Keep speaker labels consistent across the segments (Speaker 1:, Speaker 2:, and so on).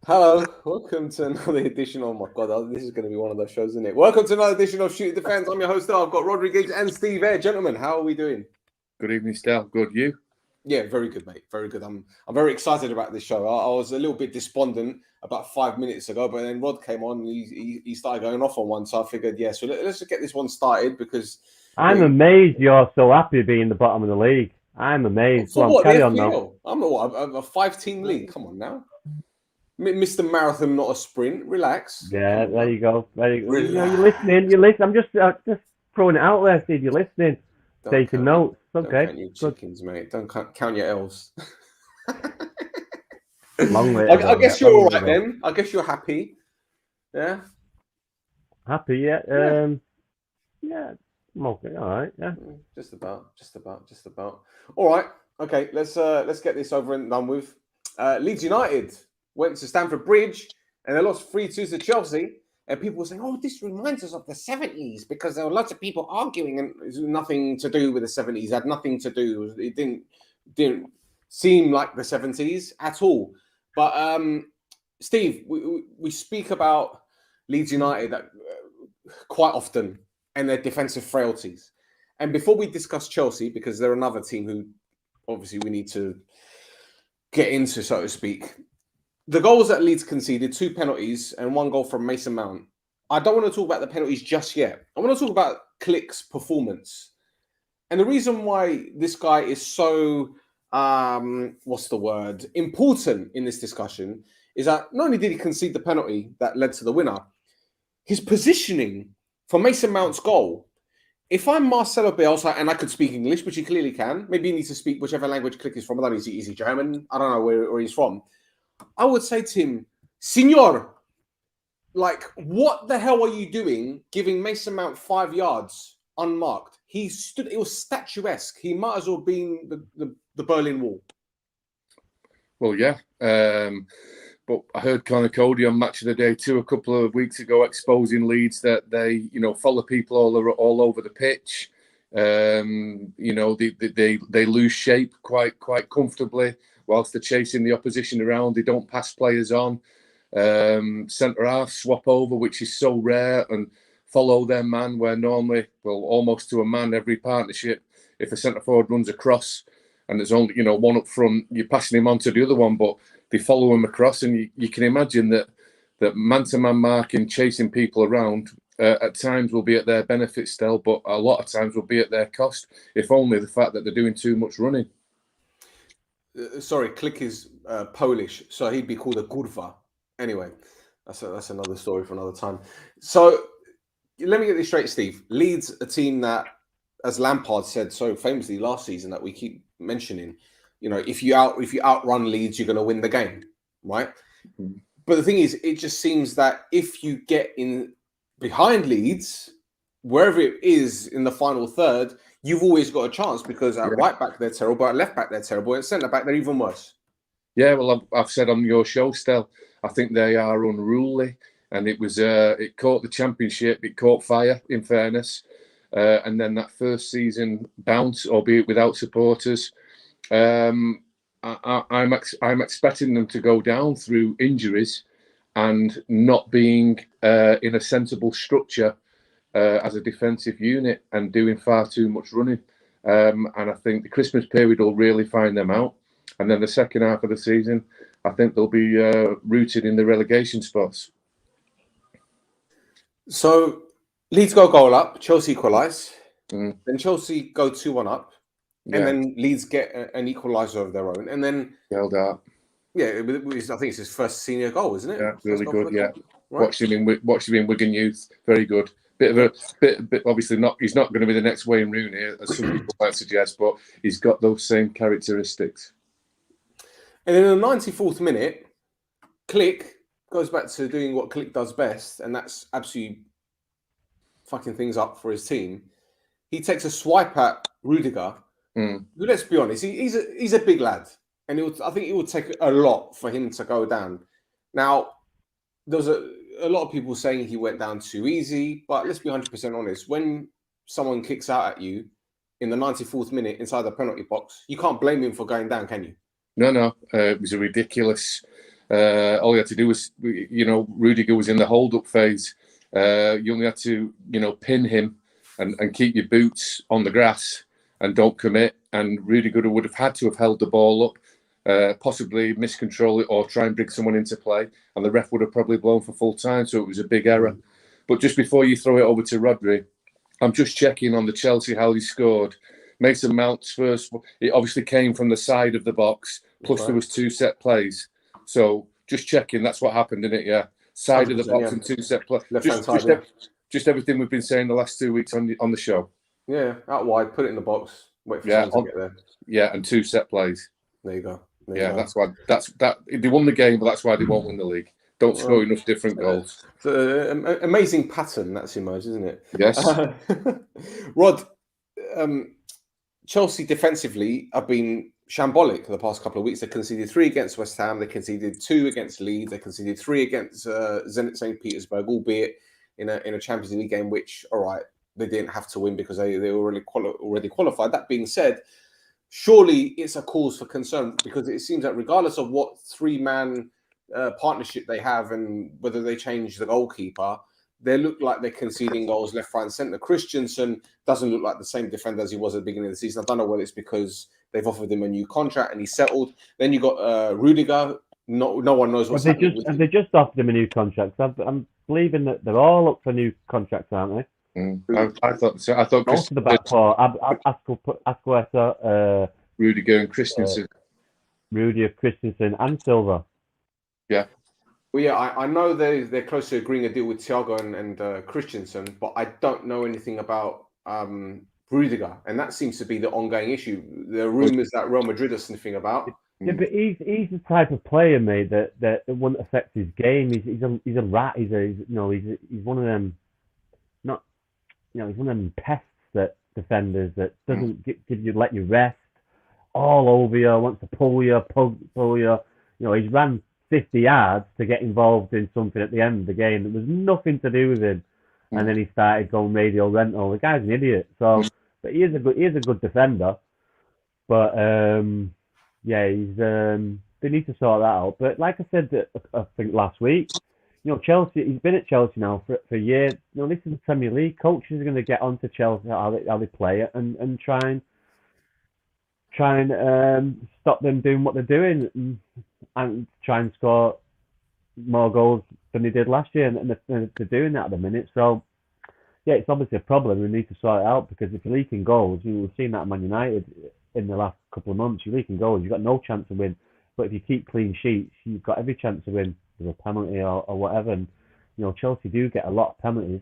Speaker 1: Hello, welcome to another edition. Oh my god, this is going to be one of those shows, isn't it? Welcome to another edition of Shoot Defense. I'm your host. I've got Rhodri and Steve here. Gentlemen, how are we doing?
Speaker 2: Good evening, Stel. Good, you?
Speaker 1: Yeah, very good, mate. Very good. I'm very excited about this show. I was a little bit despondent about 5 minutes ago, but then Rod came on and he started going off on one, so I figured, yeah, so let's just get this one started because
Speaker 3: I'm amazed you're so happy being the bottom of the league. I'm amazed.
Speaker 1: for
Speaker 3: Well,
Speaker 1: what?
Speaker 3: carry
Speaker 1: The
Speaker 3: on now.
Speaker 1: FPL? I'm a 5-team league. Come on now. Mr. Marathon, not a sprint. Relax.
Speaker 3: Yeah, there you go. There you go.
Speaker 1: Relax.
Speaker 3: You're listening. You're listening. I'm just throwing it out there, Steve. You're listening. Taking notes. Okay.
Speaker 1: Don't count your chickens, mate. Don't count your elves.
Speaker 3: Long way.
Speaker 1: I guess you're all right then. I guess you're happy. Yeah.
Speaker 3: Happy, yeah. Yeah. I'm okay. All right. Yeah.
Speaker 1: Just about. All right. Okay. Let's get this over and done with. Leeds United went to Stamford Bridge and they lost 3-2 to Chelsea. And people were saying, "Oh, this reminds us of the 70s," because there were lots of people arguing, and it was nothing to do with the 70s. It had nothing to do. It didn't seem like the 70s at all. But Steve, we speak about Leeds United quite often and their defensive frailties. And before we discuss Chelsea, because they're another team who obviously we need to get into, so to speak. The goals that Leeds conceded, 2 penalties and 1 goal from Mason Mount. I don't want to talk about the penalties just yet. I want to talk about Klick's performance. And the reason why this guy is so, important in this discussion is that not only did he concede the penalty that led to the winner, his positioning for Mason Mount's goal. If I'm Marcelo Bielsa and I could speak English, which he clearly can, maybe he needs to speak whichever language Klick is from. I don't know, is he German? I don't know where he's from. I would say to him, Signor, like, what the hell are you doing giving Mason Mount 5 yards unmarked? He stood, it was statuesque. He might as well been the Berlin Wall.
Speaker 2: Well, yeah. But I heard Connor Cody on Match of the Day 2 a couple of weeks ago exposing Leeds that they, follow people all over the pitch. They lose shape quite comfortably whilst they're chasing the opposition around. They don't pass players on. Centre half swap over, which is so rare, and follow their man where normally, almost to a man every partnership, if a centre forward runs across and there's only, one up front, you're passing him on to the other one, but they follow him across, and you can imagine that man-to-man marking, chasing people around, at times will be at their benefit still, but a lot of times will be at their cost, if only the fact that they're doing too much running.
Speaker 1: Sorry, Klick is Polish, so he'd be called a kurwa. Anyway, that's another story for another time. So let me get this straight, Steve. Leeds, a team that, as Lampard said so famously last season, that we keep mentioning, if you outrun Leeds, you're going to win the game, right? Mm-hmm. But the thing is, it just seems that if you get in behind Leeds, wherever it is in the final third, you've always got a chance, because at right back they're terrible, at left back they're terrible, and centre back they're even worse.
Speaker 2: Yeah, well, I've said on your show, Stel, I think they are unruly, and it caught the Championship, it caught fire, in fairness, and then that first season bounce, albeit without supporters. I'm expecting them to go down through injuries and not being in a sensible structure as a defensive unit and doing far too much running. And I think the Christmas period will really find them out. And then the second half of the season, I think they'll be rooted in the relegation spots.
Speaker 1: So Leeds go goal up, Chelsea equalise. Then Chelsea go 2-1 up. And then Leeds get an equaliser of their own. And then...
Speaker 2: Held up.
Speaker 1: Yeah, I think it's his first senior goal, isn't it?
Speaker 2: Yeah, really good, yeah. Right. Watched him in Wigan Youth. Very good. Bit obviously not. He's not going to be the next Wayne Rooney, as some people might suggest, but he's got those same characteristics.
Speaker 1: And in the 94th minute, Klick goes back to doing what Klick does best, and that's absolutely fucking things up for his team. He takes a swipe at Rudiger. Who, let's be honest, he's a big lad, and I think it would take a lot for him to go down. Now, there's a lot of people saying he went down too easy, but let's be 100% honest. When someone kicks out at you in the 94th minute inside the penalty box, you can't blame him for going down, can you?
Speaker 2: No. It was a ridiculous All you had to do was, Rudiger was in the hold-up phase. You only had to, pin him and keep your boots on the grass and don't commit. And Rudiger would have had to have held the ball up, possibly miscontrol it or try and bring someone into play. And the ref would have probably blown for full time. So it was a big error. But just before you throw it over to Rhodri, I'm just checking on the Chelsea how he scored. Mason Mount's first, it obviously came from the side of the box. Plus there was 2 set plays. So just checking, that's what happened, isn't it? Yeah. Side of the box and 2 set plays. Just everything we've been saying the last 2 weeks on the show.
Speaker 1: Yeah, out wide, put it in the box, wait for someone to get there.
Speaker 2: Yeah, and 2 set plays.
Speaker 1: There you go.
Speaker 2: That's why they won the game, but that's why they won't win the league. Don't score enough different goals.
Speaker 1: It's an amazing pattern that's emerged, isn't it?
Speaker 2: Yes.
Speaker 1: Rod, Chelsea defensively have been shambolic the past couple of weeks. They conceded 3 against West Ham. They conceded 2 against Leeds. They conceded 3 against Zenit St. Petersburg, albeit in a Champions League game, which, all right, they didn't have to win because they were already qualified. That being said, surely it's a cause for concern because it seems that regardless of what 3-man partnership they have and whether they change the goalkeeper, they look like they're conceding goals left, right, and centre. Christensen doesn't look like the same defender as he was at the beginning of the season. I don't know whether it's because they've offered him a new contract and he's settled. Then you got Rudiger. No one knows what's happening.
Speaker 3: They just offered him a new contract. So I'm believing that they're all up for new contracts, aren't they?
Speaker 2: I thought so. I thought
Speaker 3: most of the back four, Asqueta,
Speaker 2: Rudiger and Christensen.
Speaker 3: Rudiger, Christensen, and Silva.
Speaker 2: Yeah.
Speaker 1: Well, yeah, I know they're close to agreeing a deal with Thiago and Christensen, but I don't know anything about Rudiger, and that seems to be the ongoing issue. There are rumours that Real Madrid are sniffing about.
Speaker 3: Yeah, but he's the type of player, mate, that won't affect his game. He's a rat. He's one of them. He's one of them pests that defenders that doesn't let you rest. All over you, wants to pull you. He's ran 50 yards to get involved in something at the end of the game that was nothing to do with him, and then he started going radio rental. The guy's an idiot. So, but he is a good defender. But they need to sort that out. But like I said, I think last week, Chelsea. He's been at Chelsea now for years. This is the Premier League. Coaches are going to get onto Chelsea how they play it and try and stop them doing what they're doing and try and score more goals than they did last year, and they're doing that at the minute. So, yeah, it's obviously a problem. We need to sort it out because if you're leaking goals, we've seen that at Man United in the last couple of months. You're leaking goals, you've got no chance to win. But if you keep clean sheets, you've got every chance to win with a penalty or whatever. And Chelsea do get a lot of penalties.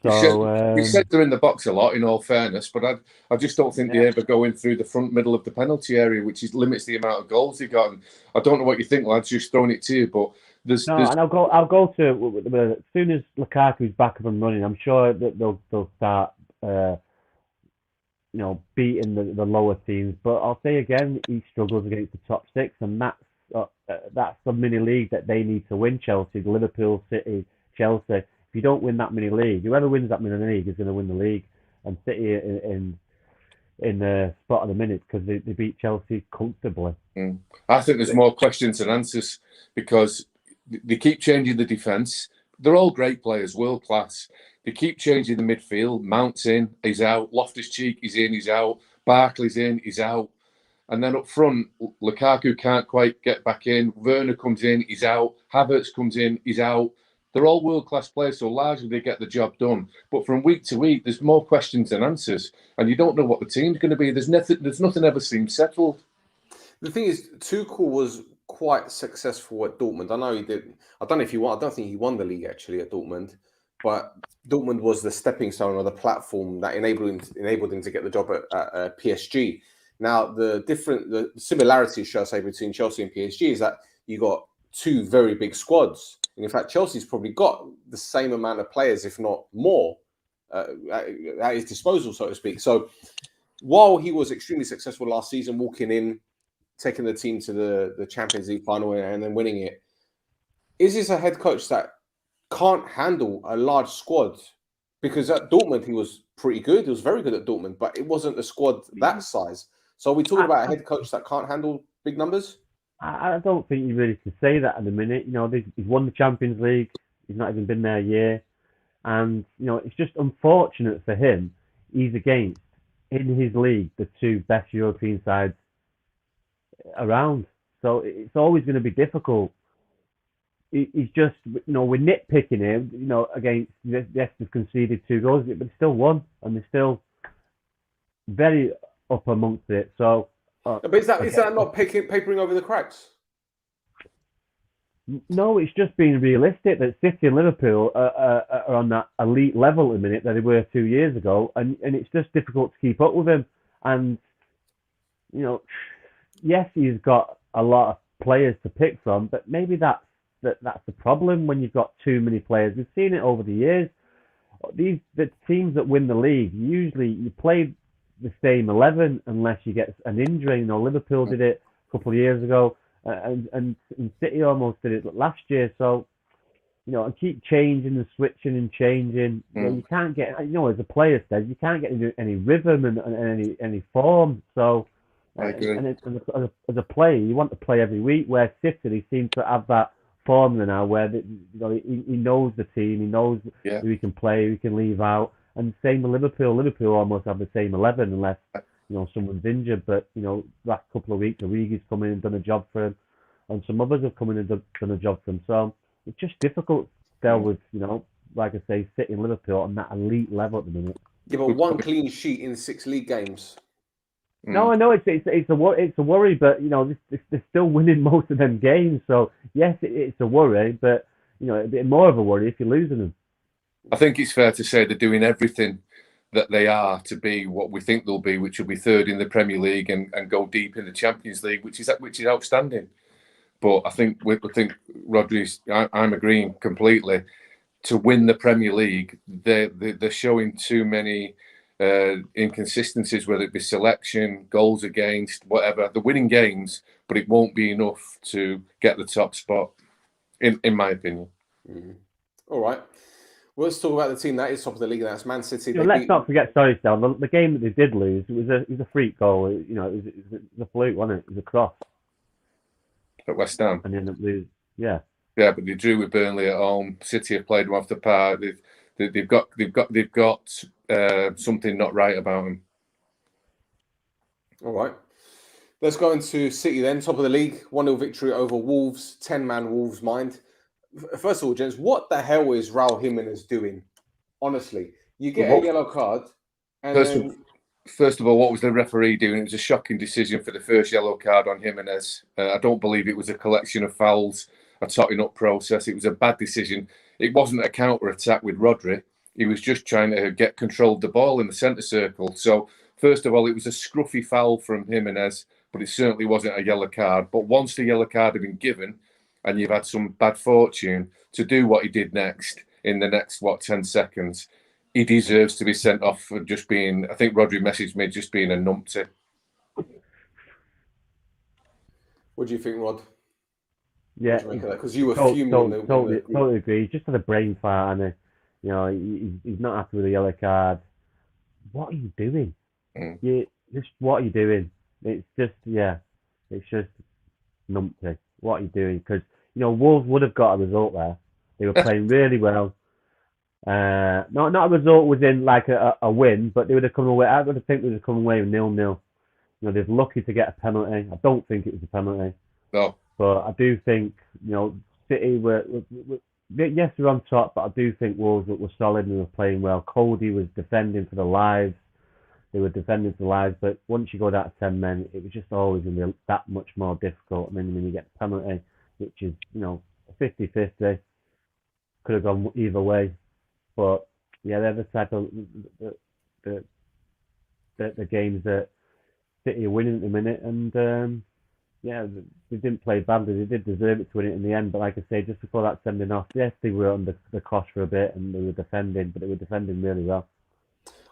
Speaker 3: So
Speaker 2: we said they're in the box a lot, in all fairness, but I just don't think they ever go in through the front middle of the penalty area, which limits the amount of goals they got. And I don't know what you think, lads. Just throwing it to you, but there's.
Speaker 3: And I'll go to as soon as Lukaku's back up and running. I'm sure that they'll start, beating the lower teams. But I'll say again, he struggles against the top 6, and that's the mini league that they need to win. Chelsea, Liverpool, City, Chelsea. If you don't win that mini league, whoever wins that mini league is going to win the league. And City in the spot of the minute because they beat Chelsea comfortably.
Speaker 2: I think there's more questions than answers because they keep changing the defence. They're all great players, world class. They keep changing the midfield. Mount's in, he's out. Loftus-Cheek is in, he's out. Barkley's in, he's out. And then up front, Lukaku can't quite get back in. Werner comes in, he's out. Havertz comes in, he's out. They're all world-class players, so largely they get the job done. But from week to week, there's more questions than answers, and you don't know what the team's going to be. There's nothing ever seems settled.
Speaker 1: The thing is, Tuchel was quite successful at Dortmund. I know he did. I don't know if he won. I don't think he won the league actually at Dortmund, but Dortmund was the stepping stone or the platform that enabled him to get the job at PSG. Now, the similarities, shall I say, between Chelsea and PSG is that you got 2 very big squads. And in fact, Chelsea's probably got the same amount of players, if not more, at his disposal, so to speak. So while he was extremely successful last season, walking in, taking the team to the Champions League final and then winning it, is this a head coach that can't handle a large squad? Because at Dortmund, he was pretty good. He was very good at Dortmund, but it wasn't a squad that size. So are we talking about a head coach that can't handle big numbers?
Speaker 3: I don't think you really can say that at the minute. He's won the Champions League. He's not even been there a year. And, it's just unfortunate for him. He's against, in his league, the two best European sides around. So it's always going to be difficult. He's just, we're nitpicking him, against, yes, they've conceded 2 goals, but they still won. And they're still very up amongst it. So,
Speaker 1: but is that not papering over the cracks?
Speaker 3: No, it's just being realistic that City and Liverpool are on that elite level at the minute that they were 2 years ago, and it's just difficult to keep up with him. And yes, he's got a lot of players to pick from, but maybe that's the problem when you've got too many players. We've seen it over the years. The teams that win the league, usually you play the same 11 unless you get an injury. Liverpool did it a couple of years ago. And City almost did it last year. So, and keep changing and switching and changing. You can't get, as a player says, you can't get any rhythm and any form. So,
Speaker 2: I agree.
Speaker 3: And as a player, you want to play every week. Where City, they seem to have that formula now, where he knows the team, he knows who he can play, who he can leave out. And same with Liverpool. Liverpool almost have the same 11 unless someone's injured, but last couple of weeks, Origi's come in and done a job for him, and some others have come in and done a job for him. So it's just difficult to deal with, like I say, City and Liverpool on that elite level at the minute.
Speaker 1: Yeah, but 1 clean sheet in 6 league games.
Speaker 3: No, I know it's a worry, but they're still winning most of them games. So yes, it's a worry, but it'd be more of a worry if you're losing them.
Speaker 2: I think it's fair to say they're doing everything that they are to be what we think they'll be, which will be 3rd in the Premier League and go deep in the Champions League, which is outstanding. But I think Rhodri's, I'm agreeing completely. To win the Premier League, they're showing too many inconsistencies, whether it be selection, goals against, whatever. They're winning games, but it won't be enough to get the top spot, in my opinion.
Speaker 1: Mm-hmm. All right. Well, let's talk about the team that is top of the league. That's Man City.
Speaker 3: Let's not forget, sorry, Stel, the game that they did lose, it was a freak goal. It was a fluke, wasn't it? It was a cross.
Speaker 2: At West Ham.
Speaker 3: And they ended up losing. Yeah.
Speaker 2: Yeah, but they drew with Burnley at home. City have played them off the park. They've got something not right about them.
Speaker 1: All right. Let's go into City then, top of the league. 1-0 victory over Wolves. 10-man Wolves mind. First of all, gents, what the hell is Raul Jimenez doing? Honestly, you get a yellow card, and
Speaker 2: first of all, what was the referee doing? It was a shocking decision for the first yellow card on Jimenez. I don't believe it was a collection of fouls, a totting up process. It was a bad decision. It wasn't a counter attack with Rhodri. He was just trying to get control of the ball in the centre circle. So, first of all, it was a scruffy foul from Jimenez, but it certainly wasn't a yellow card. But once the yellow card had been given, and you've had some bad fortune to do what he did next in the next, 10 seconds, he deserves to be sent off for just being, I think Rhodri messaged me, just being a numpty.
Speaker 1: What do you think, Rod?
Speaker 3: Yeah.
Speaker 1: Because you were fuming.
Speaker 3: Totally agree. He's just had a brain fart, and he's not happy with the yellow card. What are you doing? What are you doing? It's just numpty. What are you doing? Because Wolves would have got a result there. They were playing really well. Not a result within like a win, but they would have come away. I would think they would have come away with 0-0. They're lucky to get a penalty. I don't think it was a penalty.
Speaker 2: No.
Speaker 3: But I do think City were yes, they're on top, but I do think Wolves were solid and were playing well. Cody was defending for the lives. They were defending for the lives, but once you go down to 10 men, it was just always going to be that much more difficult. And then when you get the penalty, which is 50-50, could have gone either way. But yeah, they're the type of the games that City are winning at the minute, and they didn't play badly. They did deserve it to win it in the end, but like I say, just before that sending off, yes, they were under the cosh for a bit, and they were defending, but they were defending really well.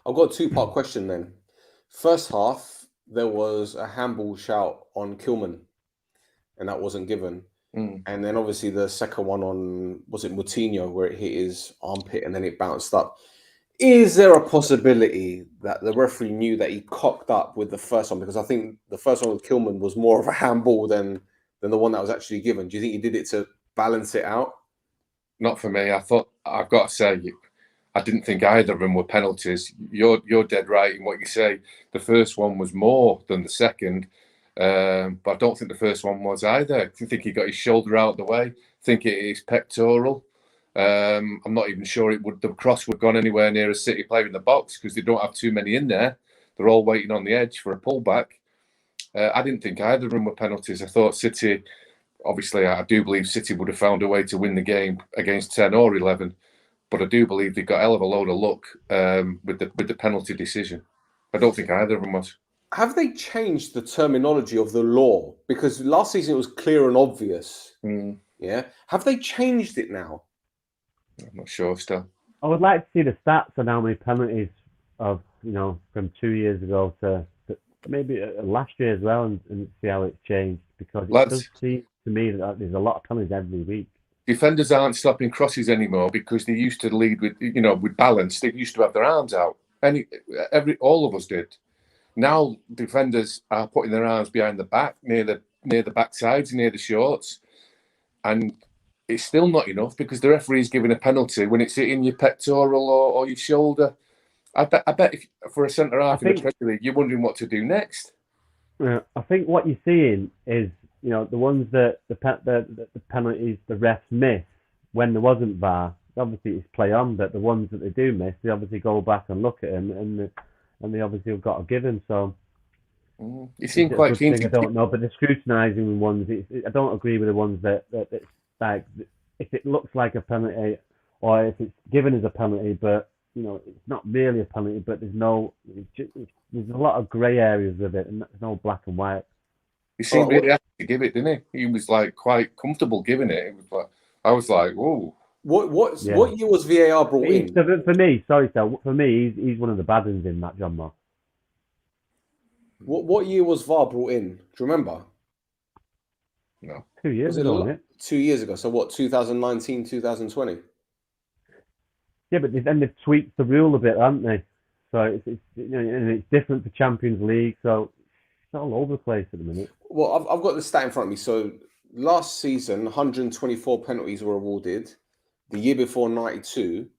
Speaker 1: I've got a 2-part question then. First half, there was a handball shout on Kilman, and that wasn't given. And then obviously the second one on, was it Moutinho, where it hit his armpit and then it bounced up. Is there a possibility that the referee knew that he cocked up with the first one? Because I think the first one with Kilman was more of a handball than than the one that was actually given? Do you think he did it to balance it out?
Speaker 2: Not for me. I've got to say, I didn't think either of them were penalties. You're dead right in what you say. The first one was more than the second, but I don't think the first one was either. I think he got his shoulder out of the way. I think it is pectoral. I'm not even sure the cross would have gone anywhere near a City player in the box because they don't have too many in there. They're all waiting on the edge for a pullback. I didn't think either of them were penalties. I thought City, obviously, I do believe City would have found a way to win the game against 10 or 11. But I do believe they got a hell of a load of luck with the penalty decision. I don't think either of them was.
Speaker 1: Have they changed the terminology of the law? Because last season it was clear and obvious. Yeah. Have they changed it now?
Speaker 2: I'm not sure still.
Speaker 3: I would like to see the stats on how many penalties of, from 2 years ago to maybe last year as well and see how it's changed. Because it does seem to me that there's a lot of penalties every week.
Speaker 2: Defenders aren't stopping crosses anymore because they used to lead with balance. They used to have their arms out. All of us did. Now defenders are putting their arms behind the back, near the back sides, near the shorts, and it's still not enough because the referee is giving a penalty when it's hitting your pectoral or your shoulder. I bet if, for a centre half in the Premier League, you're wondering what to do next.
Speaker 3: Yeah, I think what you're seeing is, the ones that the penalties the refs miss when there wasn't VAR, obviously it's play on, but the ones that they do miss, they obviously go back and look at them, and they obviously have got to give him. So
Speaker 2: you seem quite keen.
Speaker 3: I don't know, but the scrutinising ones, I don't agree with the ones that it's like if it looks like a penalty or if it's given as a penalty, but it's not really a penalty. But there's a lot of grey areas with it, and there's no black and white.
Speaker 2: He seemed really happy to give it, didn't he? He was like quite comfortable giving it. It was like, I was like, whoa.
Speaker 1: What year was VAR brought in?
Speaker 3: For me, sorry, Stel. For me, he's one of the bad ones in that, John Moore.
Speaker 1: What year was VAR brought in? Do you remember?
Speaker 2: No.
Speaker 3: 2 years ago, wasn't it?
Speaker 1: 2 years ago. So what? 2019, 2020.
Speaker 3: Yeah, but then they've tweaked the rule a bit, haven't they? So it's and it's different for Champions League. So it's all over the place at the minute.
Speaker 1: Well, I've got the stat in front of me. So last season, 124 penalties were awarded. The year before, 92.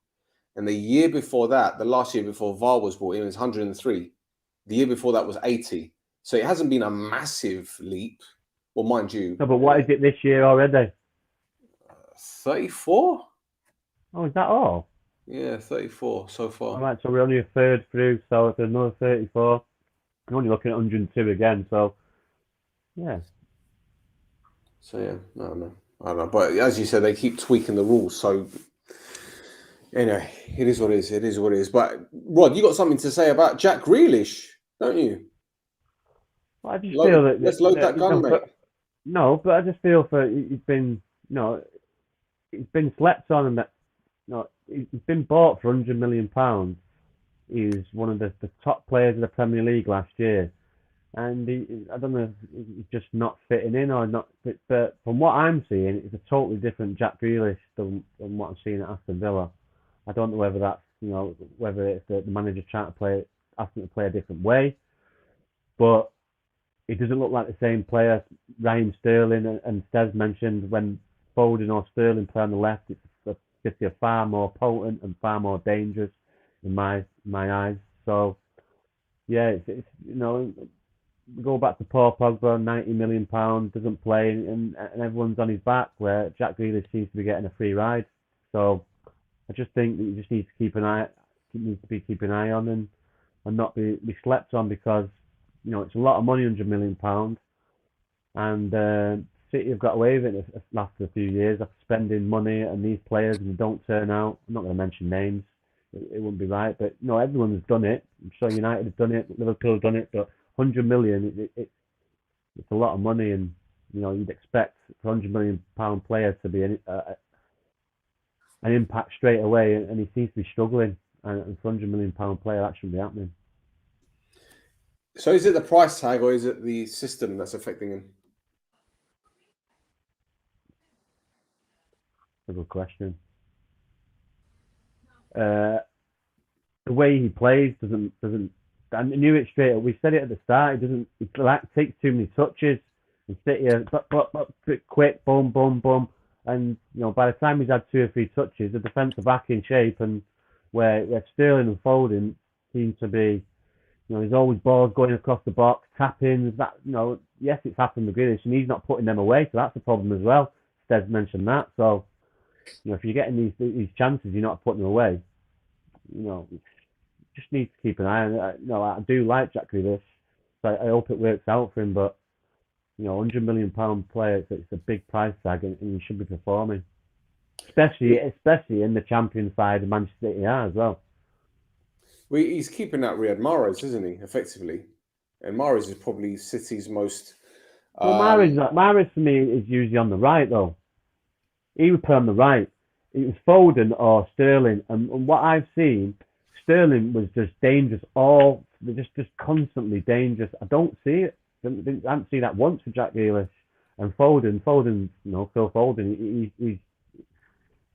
Speaker 1: And the year before that, the last year before VAR was brought in, was 103. The year before that was 80. So it hasn't been a massive leap. Well, mind you.
Speaker 3: No, but what is it this year already?
Speaker 1: 34?
Speaker 3: Oh, is that all?
Speaker 1: Yeah, 34 so far.
Speaker 3: All right, so we're only a third through, so if there's another 34, we're only looking at 102 again, so yeah.
Speaker 1: So yeah, I don't know. But as you said, they keep tweaking the rules, so anyway, it is what it is. It is what it is. But Rod, you got something to say about Jack Grealish, don't you?
Speaker 3: Well, I just feel that
Speaker 1: let's load that gun, mate.
Speaker 3: No, but I just feel he's been, he's been slept on, and that, he's been bought for £100 million. He's one of the top players of the Premier League last year, and I don't know if he's just not fitting in or not. But from what I'm seeing, it's a totally different Jack Grealish than what I'm seeing at Aston Villa. I don't know whether that's whether it's the manager trying to ask him to play a different way, but he doesn't look like the same player. Raheem Sterling and Stes mentioned when Foden or Sterling play on the left, it's far more potent and far more dangerous in my eyes. So yeah, it's go back to Paul Pogba, £90 million, doesn't play, and everyone's on his back, where Jack Grealish seems to be getting a free ride. So I just think that you just need to keep an eye on and not be slept on, because it's a lot of money, £100 million, and City have got away with it after a few years of spending money on these players, and they don't turn out. I'm not going to mention names; it wouldn't be right. But everyone's done it. I'm sure United have done it, Liverpool have done it. But £100 million, it's a lot of money, and you'd expect for £100 million player to be an impact straight away, and he seems to be struggling. And for £100 million player, that shouldn't be happening.
Speaker 1: So is it the price tag or is it the system that's affecting him?
Speaker 3: A good question. The way he plays doesn't. I knew it straight up. We said it at the start. He takes too many touches, and sit here, quick, boom, boom, boom. And, by the time he's had 2 or 3 touches, the defence are back in shape, and where Sterling and Foden seem to be, there's always balls going across the box, tap-ins, that, yes, it's happened to Grealish, and he's not putting them away, so that's a problem as well. Stead mentioned that, so, if you're getting these chances, you're not putting them away, just need to keep an eye on it. I do like Jack Grealish, so I hope it works out for him, but, £100 million player, it's a big price tag, and he should be performing. Especially in the champion side of Manchester City as well.
Speaker 1: Well, he's keeping that Riyad Mahrez, isn't he, effectively? And Mahrez is probably City's most...
Speaker 3: Well, Mahrez for me is usually on the right, though. He would play on the right. It was Foden or Sterling. And what I've seen, Sterling was just dangerous. Just constantly dangerous. I don't see it. I haven't seen that once for Jack Grealish. And Foden, Phil Foden,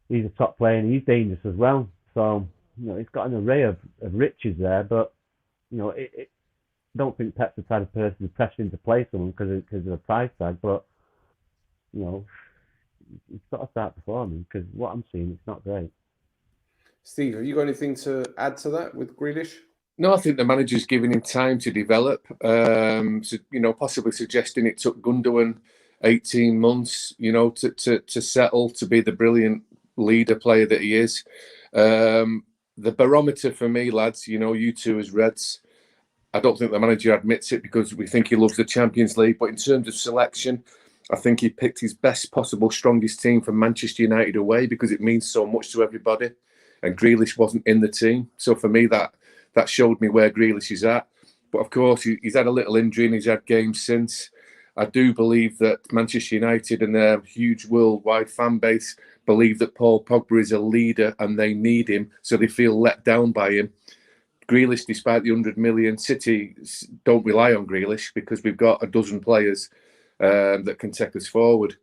Speaker 3: he's a top player and he's dangerous as well. So, he's got an array of riches there, but, I don't think Pep's the type of person who's pressured him to play someone because of the price tag, but, he's got to start performing because what I'm seeing, it's not great.
Speaker 1: Steve, have you got anything to add to that with Grealish?
Speaker 2: No, I think the manager's giving him time to develop. Possibly suggesting it took Gundogan 18 months, to settle to be the brilliant leader player that he is. The barometer for me, lads, you two as Reds, I don't think the manager admits it because we think he loves the Champions League. But in terms of selection, I think he picked his best possible, strongest team from Manchester United away because it means so much to everybody. And Grealish wasn't in the team. So for me, that showed me where Grealish is at. But of course, he's had a little injury and he's had games since. I do believe that Manchester United and their huge worldwide fan base believe that Paul Pogba is a leader and they need him, so they feel let down by him. Grealish, despite the 100 million, City don't rely on Grealish because we've got a dozen players that can take us forward.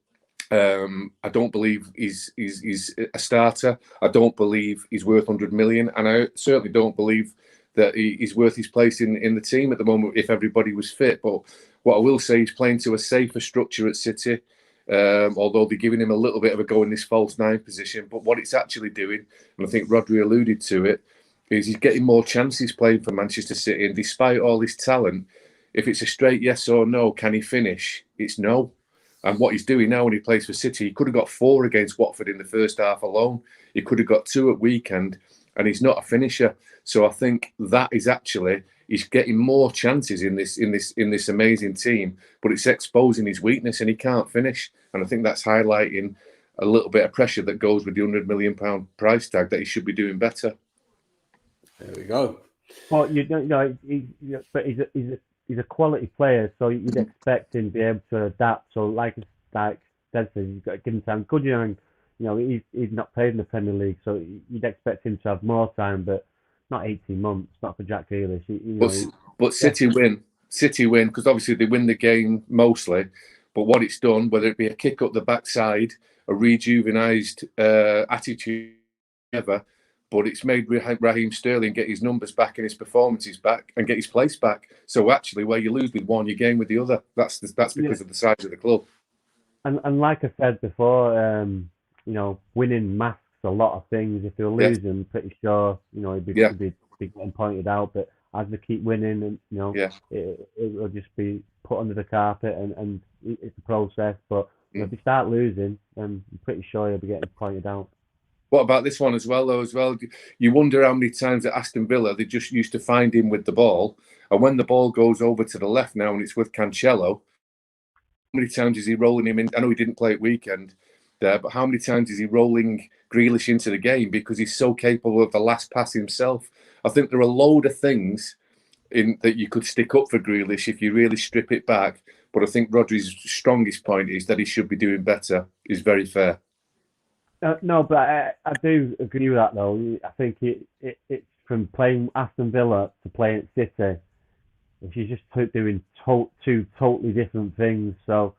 Speaker 2: I don't believe he's a starter. I don't believe he's worth 100 million, and I certainly don't believe that he's worth his place in the team at the moment if everybody was fit. But what I will say, he's playing to a safer structure at City, although they're giving him a little bit of a go in this false 9 position. But what it's actually doing, and I think Rhodri alluded to it, is he's getting more chances playing for Manchester City. And despite all his talent, if it's a straight yes or no, can he finish? It's no. And what he's doing now when he plays for City, he could have got 4 against Watford in the first half alone. He could have got 2 at weekend, and he's not a finisher. So I think that is actually, he's getting more chances in this amazing team, but it's exposing his weakness, and he can't finish. And I think that's highlighting a little bit of pressure that goes with the £100 million price tag that he should be doing better.
Speaker 1: There we go.
Speaker 3: Well, but he's a quality player, so you'd expect him to be able to adapt. So, like Ted says, you've got to give him time. He's not played in the Premier League, so you'd expect him to have more time, but not 18 months. Not for Jack Grealish.
Speaker 2: But City win because obviously they win the game mostly. But what it's done, whether it be a kick up the backside, a rejuvenised attitude, whatever. But it's made Raheem Sterling get his numbers back and his performances back and get his place back. So actually, where you lose with one, you gain with the other. That's because of the size of the club.
Speaker 3: And like I said before, winning masks a lot of things. If they're losing, I'm pretty sure he'd be getting pointed out. But as they keep winning, and it'll just be put under the carpet, and it's a process. But if they start losing, I'm pretty sure he'll be getting pointed out.
Speaker 2: What about this one as well, You wonder how many times at Aston Villa they just used to find him with the ball. And when the ball goes over to the left now and it's with Cancelo, how many times is he rolling him in? I know he didn't play at weekend there, but how many times is he rolling Grealish into the game because he's so capable of the last pass himself? I think there are a load of things that you could stick up for Grealish if you really strip it back. But I think Rhodri's strongest point is that he should be doing better. Is very fair.
Speaker 3: No, but I do agree with that, though. I think it's from playing Aston Villa to playing at City. She's just doing 2 totally different things. So,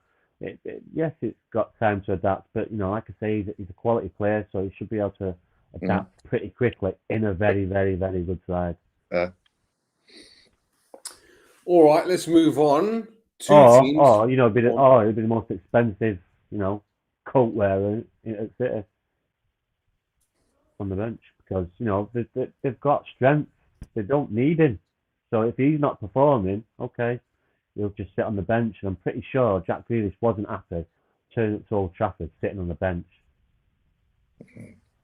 Speaker 3: yes, it's got time to adapt. But, like I say, he's a quality player, so he should be able to adapt pretty quickly in a very, very, very good side.
Speaker 1: All right, let's move on. Two teams.
Speaker 3: Or it'd be the most expensive, coat wearer at City on the bench because they've got strength. They don't need him. So if he's not performing, okay, he'll just sit on the bench. And I'm pretty sure Jack Grealish wasn't happy turning up to Old Trafford sitting on the bench.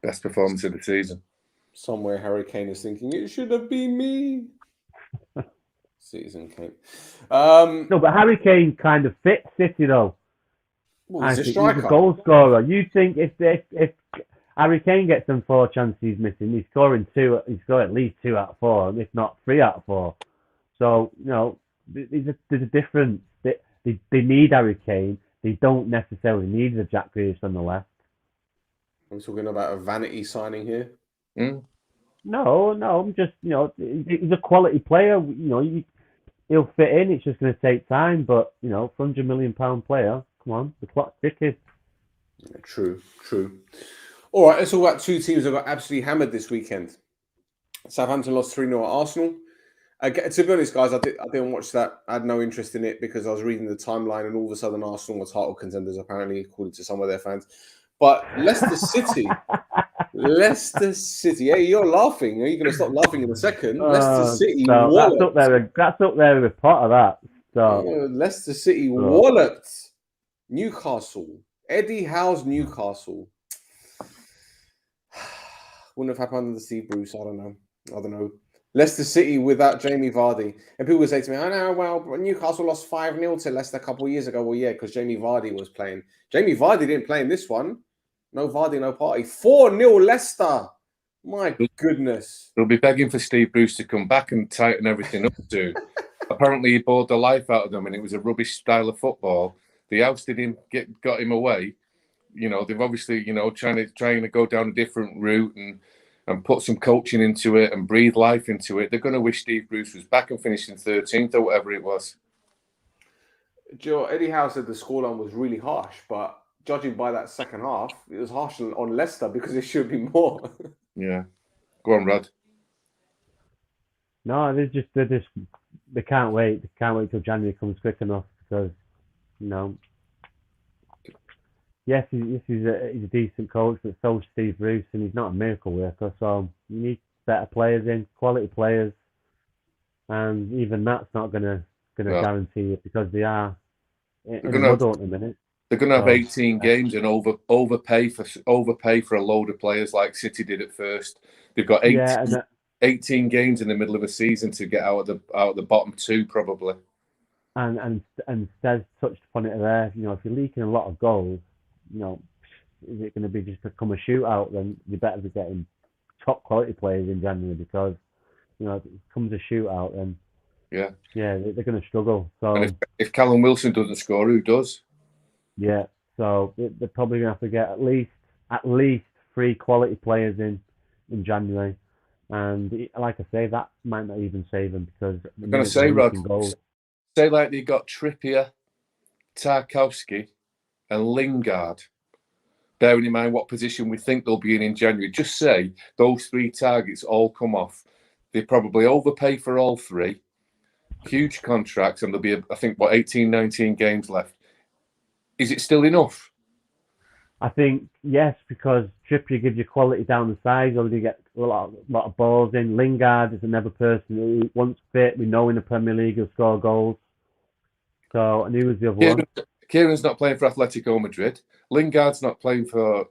Speaker 2: Best performance of the season.
Speaker 1: Somewhere Harry Kane is thinking it should have been me. Season Kane.
Speaker 3: No, but Harry Kane kind of fits City though.
Speaker 1: Well, he's a
Speaker 3: He's
Speaker 1: striker.
Speaker 3: a goal scorer. You think if Harry Kane gets them 4 chances he's missing, he's scoring 2. He's scoring at least 2 out of 4, if not 3 out of 4. So there's a difference. They need Harry Kane. They don't necessarily need the Jack Grealish on the left.
Speaker 1: I'm talking about a vanity signing here.
Speaker 3: No, I'm just he's a quality player. He'll fit in. It's just going to take time. But £100 million player. Come on, the clock's ticking.
Speaker 1: Yeah, true. All right, let's talk about 2 teams that got absolutely hammered this weekend. Southampton lost 3-0 at Arsenal. To be honest, guys, I didn't watch that. I had no interest in it because I was reading the timeline and all of a sudden Arsenal were title contenders, apparently, according to some of their fans. But Leicester City. Hey, you're laughing. Are you going to stop laughing in a second? Leicester City walloped.
Speaker 3: That's up there with part of that. So.
Speaker 1: Leicester City walloped Newcastle. Eddie Howe's Newcastle. Wouldn't have happened under Steve Bruce. I don't know. Leicester City without Jamie Vardy. And people would say to me, Newcastle lost 5-0 to Leicester a couple of years ago. Well, yeah, because Jamie Vardy was playing. Jamie Vardy didn't play in this one. No Vardy, no party. 4-0 Leicester. My goodness.
Speaker 2: They'll be begging for Steve Bruce to come back and tighten everything up too. Apparently he bored the life out of them and it was a rubbish style of football. They ousted him, got him away. They've obviously, trying to go down a different route and put some coaching into it and breathe life into it. They're going to wish Steve Bruce was back and finishing 13th or whatever it was.
Speaker 1: Joe, Eddie Howe said the scoreline was really harsh, but judging by that second half, it was harsh on Leicester because it should be more.
Speaker 2: Yeah. Go on, Rod.
Speaker 3: No, they can't wait. They can't wait till January comes quick enough because, yes, he's a decent coach, but so is Steve Bruce, and he's not a miracle worker. So you need better players in, quality players, and even that's not going to guarantee it because they are in the muddle at the minute.
Speaker 2: They're going to have 18 games and overpay for a load of players like City did at first. They've got 18 games in the middle of a season to get out of the bottom 2 probably. And Stel touched upon it there. If you're leaking a lot of goals, is it going to be just become a shootout? Then you better be getting top quality players in January because if it comes a shootout, then they're going to struggle. So and if Callum Wilson doesn't score, who does?
Speaker 3: Yeah, so they're probably going to have to get at least 3 quality players in January, and like I say, that might not even save them because
Speaker 2: I'm going to say, Rod, say like they got Trippier, Tarkowski, and Lingard. Bearing in mind what position we think they'll be in January, just say those 3 targets all come off. They probably overpay for all 3, huge contracts, and there'll be, 18, 19 games left. Is it still enough?
Speaker 3: I think yes, because Trippier gives you quality down the sides, or you get a lot of balls in. Lingard is another person who, once fit, we know in the Premier League he'll score goals. So, and who was the other one?
Speaker 2: Kieran's not playing for Atletico Madrid. Lingard's not playing for.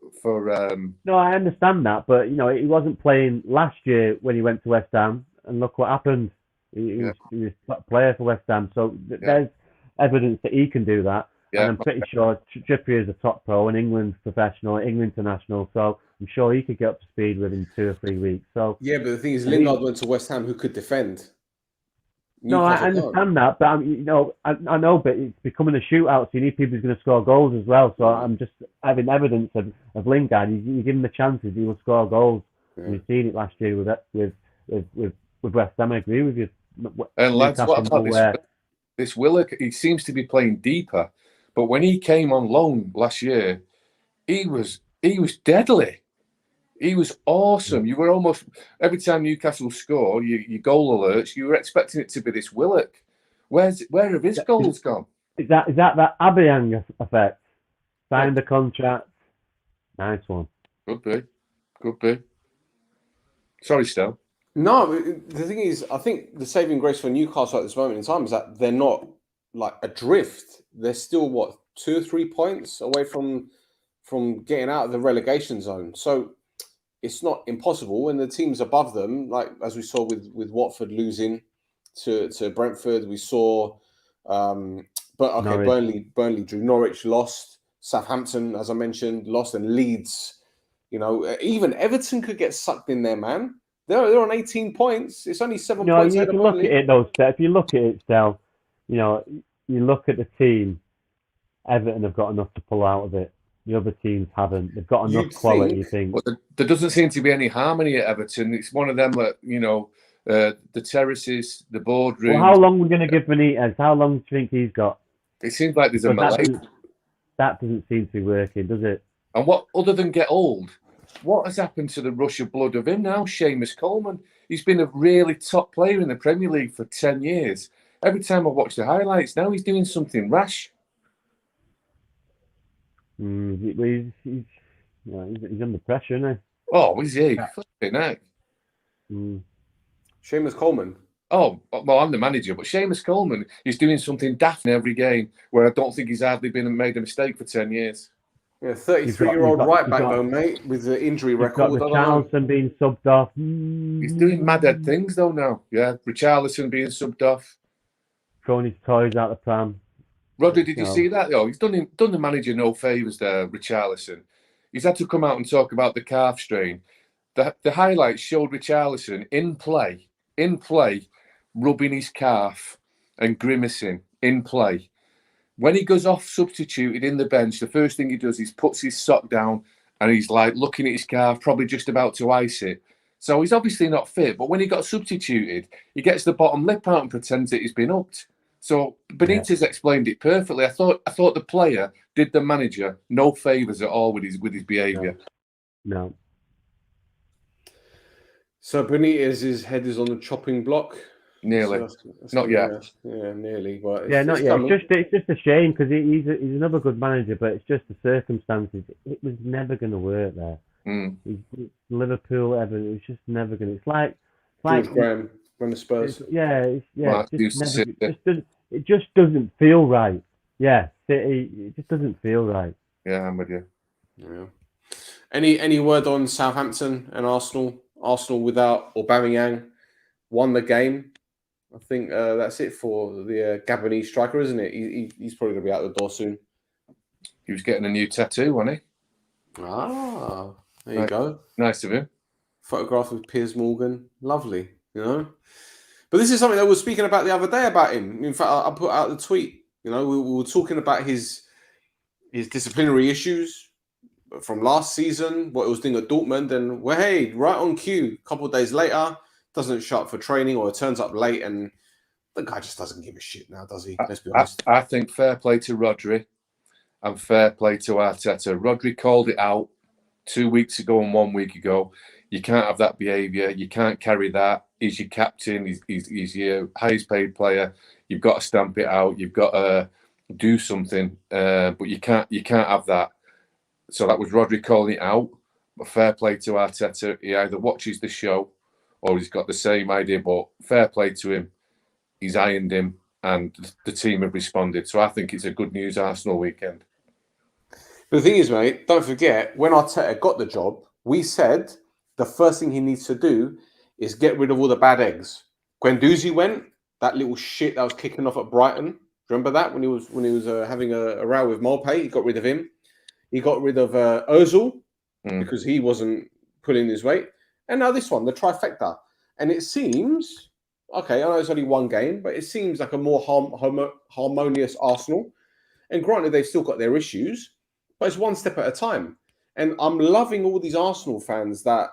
Speaker 3: No, I understand that, but he wasn't playing last year when he went to West Ham, and look what happened. He was a player for West Ham, so there's evidence that he can do that. Yeah. And I'm pretty sure Trippier is a top pro, and England's professional, England international, so I'm sure he could get up to speed within 2 or 3 weeks. So
Speaker 1: yeah, but the thing is, Lingard went to West Ham, who could defend.
Speaker 3: No, I understand that, but I know, but it's becoming a shootout, so you need people who's going to score goals as well. So I'm just having evidence of Lingard. You give him the chances, he will score goals. Yeah. You've seen it last year with West Ham. I agree with you.
Speaker 2: And lads, what about this Willock? He seems to be playing deeper. But when he came on loan last year, he was deadly. He was awesome. You were almost, every time Newcastle scored, your goal alerts, you were expecting it to be this Willock. Where have his goals gone?
Speaker 3: Is that Aubameyang effect? Signed the contract. Nice one.
Speaker 2: Could be. Sorry, Stel.
Speaker 1: No, the thing is, I think the saving grace for Newcastle at this moment in time is that they're not like adrift. They're still, what, 2 or 3 points away from getting out of the relegation zone. So it's not impossible. And the teams above them, like as we saw with Watford losing to Brentford, we saw,
Speaker 3: Norwich.
Speaker 1: Burnley drew, Norwich lost, Southampton, as I mentioned, lost, and Leeds. You know, even Everton could get sucked in there, man. They're on 18 points. It's only 7 points.
Speaker 3: You can look at it though, Stel. If you look at it, Stel, you look at the team. Everton have got enough to pull out of it. The other teams haven't. They've got enough quality. You think?
Speaker 2: But there doesn't seem to be any harmony at Everton. It's one of them that the terraces, the boardroom.
Speaker 3: Well, how long are we going to give Benitez? How long do you think he's got?
Speaker 2: It seems like there's a melee.
Speaker 3: That doesn't seem to be working, does it?
Speaker 2: And what, other than get old, what has happened to the rush of blood of him now, Seamus Coleman? He's been a really top player in the Premier League for 10 years. Every time I watch the highlights, now he's doing something rash.
Speaker 3: He's under pressure, isn't he?
Speaker 2: Oh, is he? Flipping heck.
Speaker 1: Seamus Coleman.
Speaker 2: Oh, well, I'm the manager, but Seamus Coleman is doing something daft in every game where I don't think he's hardly made a mistake for 10 years.
Speaker 1: Yeah, 33-year-old right back though, mate, with the injury record.
Speaker 3: Richarlison being subbed off.
Speaker 2: He's doing madhead things though now. Yeah, Richarlison being subbed off.
Speaker 3: Throwing his toys out the pram.
Speaker 2: Rhodri, did you see that? Oh, he's done the manager no favours there, Richarlison. He's had to come out and talk about the calf strain. The highlights showed Richarlison in play, rubbing his calf and grimacing in play. When he goes off substituted in the bench, the first thing he does is puts his sock down and he's like looking at his calf, probably just about to ice it. So he's obviously not fit, but when he got substituted, he gets the bottom lip out and pretends that he's been upped. So Benitez explained it perfectly. I thought the player did the manager no favours at all with his behaviour.
Speaker 3: No.
Speaker 1: So Benitez's head is on the chopping block.
Speaker 2: Nearly.
Speaker 1: So that's
Speaker 2: not yet.
Speaker 1: Yeah, nearly. But
Speaker 3: not yet. It's just a shame because he's another good manager, but it's just the circumstances. It was never going to work there. Liverpool, Everton. It was just never going to. It's like
Speaker 1: George Graham from the Spurs.
Speaker 3: It just doesn't feel right. Yeah, City. It just doesn't feel right.
Speaker 2: Yeah, I'm with you.
Speaker 1: Yeah. Any word on Southampton and Arsenal? Arsenal without Aubameyang won the game. I think that's it for the Gabonese striker, isn't it? He's probably going to be out the door soon.
Speaker 2: He was getting a new tattoo, wasn't he?
Speaker 1: Ah, there you go.
Speaker 2: Nice of him.
Speaker 1: Photograph with Piers Morgan. Lovely, But this is something that we were speaking about the other day about him. In fact, I put out the tweet. We were talking about his disciplinary issues from last season, what he was doing at Dortmund, and right on cue, a couple of days later, doesn't show up for training or turns up late, and the guy just doesn't give a shit now, does he? Let's be honest.
Speaker 2: I think fair play to Rhodri and fair play to Arteta. Rhodri called it out 2 weeks ago and 1 week ago. You can't have that behaviour. You can't carry that. He's your captain. He's your highest paid player. You've got to stamp it out. You've got to do something. But you can't have that. So that was Rhodri calling it out. But fair play to Arteta. He either watches the show or he's got the same idea. But fair play to him. He's ironed him, and the team have responded. So I think it's a good news Arsenal weekend.
Speaker 1: But the thing is, mate, don't forget, when Arteta got the job, we said the first thing he needs to do is get rid of all the bad eggs. Guendouzi went, that little shit that was kicking off at Brighton. Remember that when he was having a row with Molpe? He got rid of him. He got rid of Ozil because he wasn't pulling his weight. And now this one, the trifecta. And it seems, okay, I know it's only one game, but it seems like a more harmonious Arsenal. And granted, they've still got their issues, but it's one step at a time. And I'm loving all these Arsenal fans that